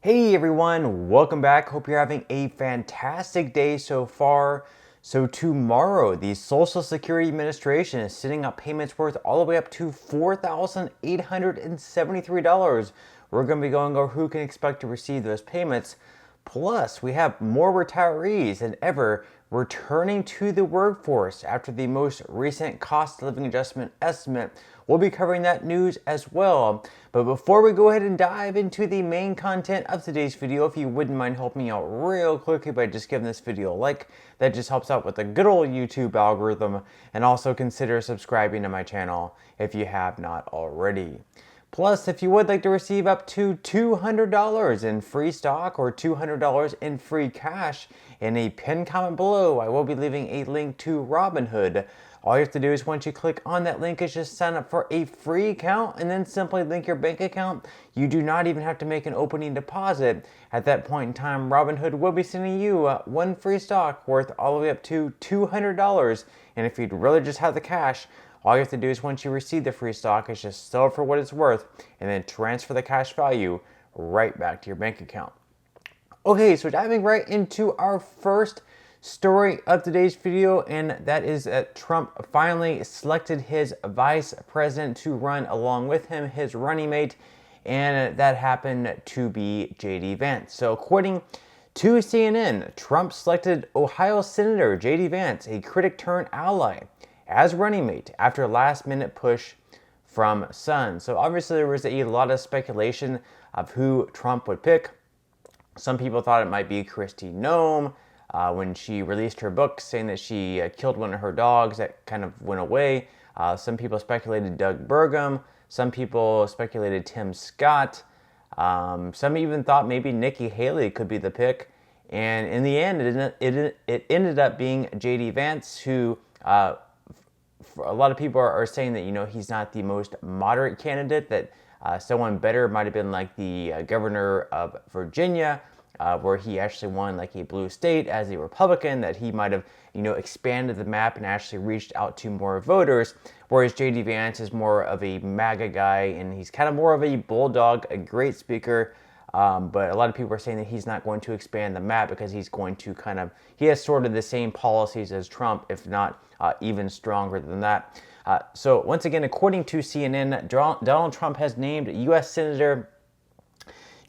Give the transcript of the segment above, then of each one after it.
Hey everyone, welcome back. Hope you're having a fantastic day so far. So tomorrow, the Social Security Administration is sending out payments worth all the way up to $4,873. We're going to be going over who can expect to receive those payments. Plus, we have more retirees than ever returning to the workforce after the most recent cost of living adjustment estimate. We'll be covering that news as well. But before we go ahead and dive into the main content of today's video, if you wouldn't mind helping me out real quickly by just giving this video a like, that just helps out with the good old YouTube algorithm, and also consider subscribing to my channel if you have not already. Plus, if you would like to receive up to $200 in free stock or $200 in free cash, in a pinned comment below, I will be leaving a link to Robinhood. All you have to do is once you click on that link is just sign up for a free account and then simply link your bank account. You do not even have to make an opening deposit. At that point in time, Robinhood will be sending you one free stock worth all the way up to $200. And if you'd really just have the cash, all you have to do is once you receive the free stock is just sell it for what it's worth and then transfer the cash value right back to your bank account. Okay, so diving right into our first story of today's video, and that is that Trump finally selected his vice president to run along with him, his running mate, and that happened to be J.D. Vance. So according to CNN, Trump selected Ohio Senator J.D. Vance, a critic turned ally, as running mate after a last-minute push from Sun. So obviously there was a lot of speculation of who Trump would pick. Some people thought it might be Kristi Noem when she released her book saying that she killed one of her dogs. That kind of went away. Some people speculated Doug Burgum. Some people speculated Tim Scott. Some even thought maybe Nikki Haley could be the pick. And in the end, it ended up being J.D. Vance, who a lot of people are saying that, he's not the most moderate candidate, that someone better might have been like the governor of Virginia, where he actually won like a blue state as a Republican, that he might have, expanded the map and actually reached out to more voters, whereas J.D. Vance is more of a MAGA guy, and he's kind of more of a bulldog, a great speaker, but a lot of people are saying that he's not going to expand the map because he's going to he has sort of the same policies as Trump, if not even stronger than that. So once again, according to CNN, Donald Trump has named U.S. Senator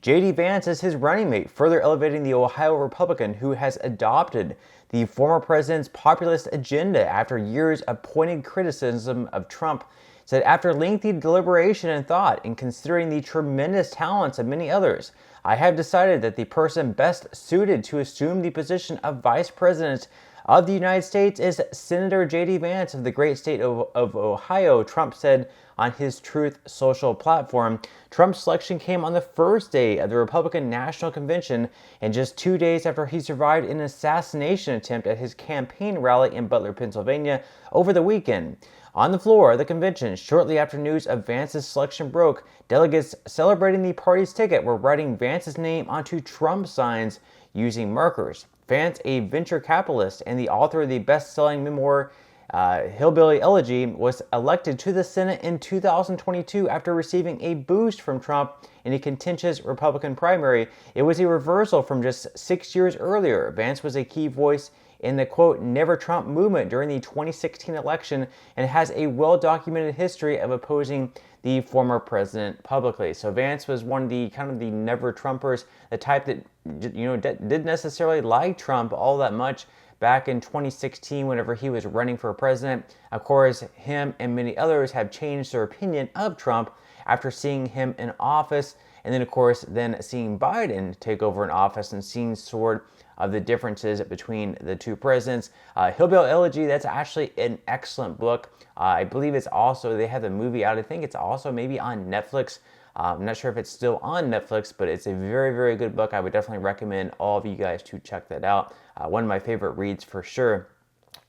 J.D. Vance as his running mate, further elevating the Ohio Republican who has adopted the former president's populist agenda after years of pointed criticism of Trump. Said, after lengthy deliberation and thought, and considering the tremendous talents of many others, I have decided that the person best suited to assume the position of Vice President of the United States is Senator J.D. Vance of the great state of Ohio, Trump said on his Truth Social platform. Trump's selection came on the first day of the Republican National Convention and just 2 days after he survived an assassination attempt at his campaign rally in Butler, Pennsylvania over the weekend. On the floor of the convention, shortly after news of Vance's selection broke, delegates celebrating the party's ticket were writing Vance's name onto Trump signs using markers. Vance, a venture capitalist and the author of the best-selling memoir Hillbilly Elegy, was elected to the Senate in 2022 after receiving a boost from Trump in a contentious Republican primary. It was a reversal from just 6 years earlier. Vance was a key voice in the, quote, Never Trump movement during the 2016 election and has a well-documented history of opposing the former president publicly. So Vance was one of the the Never Trumpers, the type that, didn't necessarily like Trump all that much back in 2016 whenever he was running for president. Of course, him and many others have changed their opinion of Trump after seeing him in office, and then of course seeing Biden take over in office and seeing sort of the differences between the two presidents. Hillbilly Elegy, that's actually an excellent book. I believe it's also, they have the movie out. I think it's also maybe on Netflix. I'm not sure if it's still on Netflix, but it's a very, very good book. I would definitely recommend all of you guys to check that out. One of my favorite reads for sure.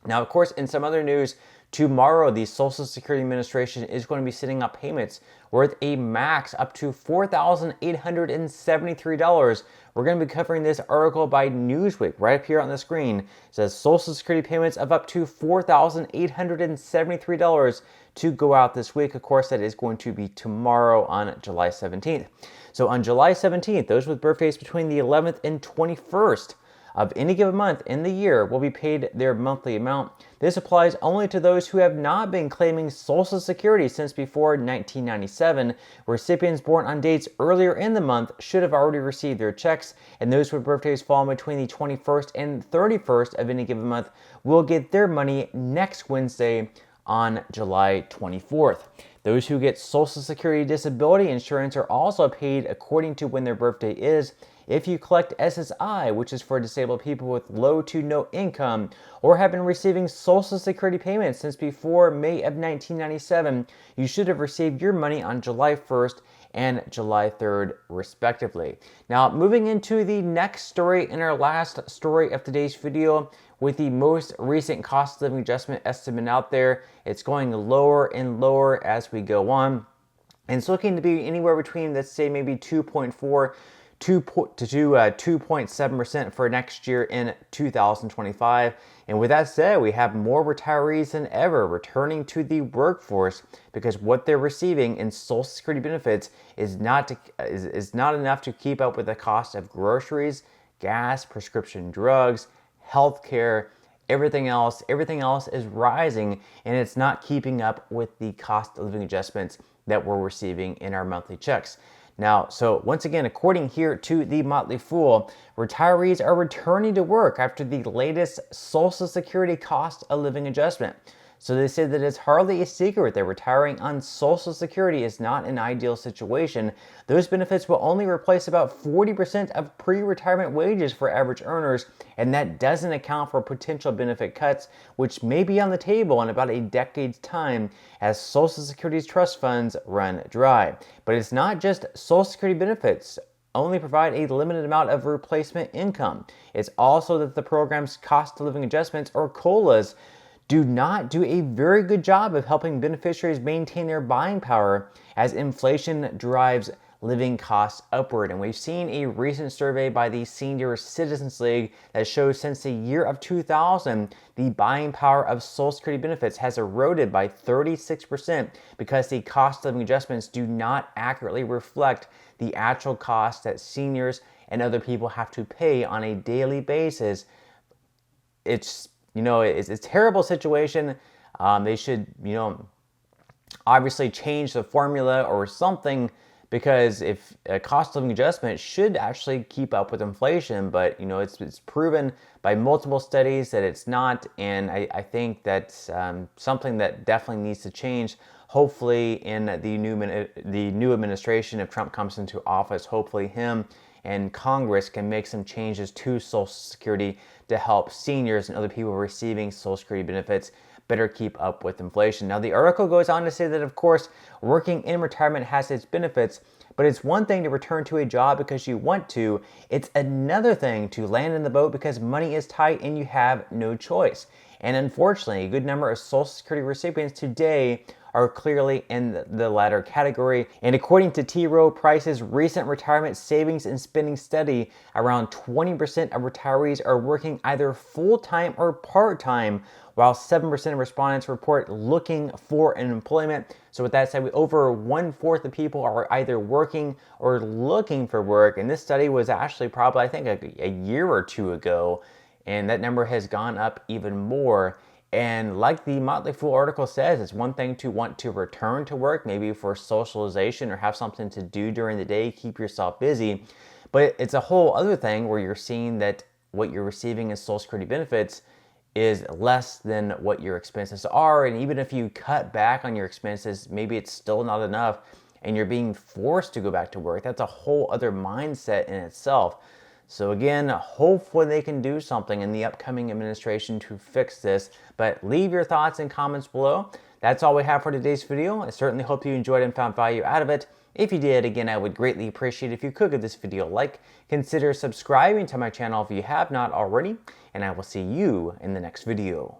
Now, of course, in some other news, Tomorrow, the Social Security Administration is going to be sending out payments worth a max up to $4,873. We're going to be covering this article by Newsweek right up here on the screen. It says Social Security payments of up to $4,873 to go out this week. Of course, that is going to be tomorrow on July 17th. So on July 17th, those with birthdays between the 11th and 21st of any given month in the year will be paid their monthly amount. This applies only to those who have not been claiming Social Security since before 1997. Recipients born on dates earlier in the month should have already received their checks, and those with birthdays falling between the 21st and 31st of any given month will get their money next Wednesday on July 24th. Those who get Social Security disability insurance are also paid according to when their birthday is. If you collect SSI, which is for disabled people with low to no income, or have been receiving Social Security payments since before May of 1997, you should have received your money on July 1st and July 3rd, respectively. Now, moving into the next story in our last story of today's video, with the most recent cost of living adjustment estimate out there, it's going lower and lower as we go on. And it's looking to be anywhere between, let's say, maybe 2.4 to 2.7% for next year in 2025. And with that said, we have more retirees than ever returning to the workforce because what they're receiving in Social Security benefits is not enough to keep up with the cost of groceries, gas, prescription drugs, healthcare, everything else is rising, and it's not keeping up with the cost of living adjustments that we're receiving in our monthly checks. Now, so once again, according here to the Motley Fool, retirees are returning to work after the latest Social Security cost of living adjustment. So they say that it's hardly a secret that retiring on Social Security is not an ideal situation. Those benefits will only replace about 40% of pre-retirement wages for average earners, and that doesn't account for potential benefit cuts, which may be on the table in about a decade's time as Social Security's trust funds run dry. But it's not just Social Security benefits only provide a limited amount of replacement income. It's also that the program's cost of living adjustments, or COLAs, do not do a very good job of helping beneficiaries maintain their buying power as inflation drives living costs upward. And we've seen a recent survey by the Senior Citizens League that shows since the year of 2000, the buying power of Social Security benefits has eroded by 36% because the cost of living adjustments do not accurately reflect the actual cost that seniors and other people have to pay on a daily basis. It's a terrible situation. They should, obviously change the formula or something, because if a cost of living adjustment should actually keep up with inflation, but it's proven by multiple studies that it's not, and I think that's something that definitely needs to change. Hopefully, in the new administration, if Trump comes into office, hopefully him and Congress can make some changes to Social Security to help seniors and other people receiving Social Security benefits better keep up with inflation. Now, the article goes on to say that, of course, working in retirement has its benefits, but it's one thing to return to a job because you want to. It's another thing to land in the boat because money is tight and you have no choice. And unfortunately, a good number of Social Security recipients today are clearly in the latter category. And according to T. Rowe Price's recent retirement savings and spending study, around 20% of retirees are working either full-time or part-time, while 7% of respondents report looking for an employment. So with that said, over 1/4 of people are either working or looking for work. And this study was actually probably, I think, a year or two ago, and that number has gone up even more. And like the Motley Fool article says, it's one thing to want to return to work, maybe for socialization or have something to do during the day, keep yourself busy. But it's a whole other thing where you're seeing that what you're receiving as Social Security benefits is less than what your expenses are. And even if you cut back on your expenses, maybe it's still not enough and you're being forced to go back to work. That's a whole other mindset in itself. So again, hopefully they can do something in the upcoming administration to fix this. But leave your thoughts and comments below. That's all we have for today's video. I certainly hope you enjoyed and found value out of it. If you did, again, I would greatly appreciate if you could give this video a like. Consider subscribing to my channel if you have not already. And I will see you in the next video.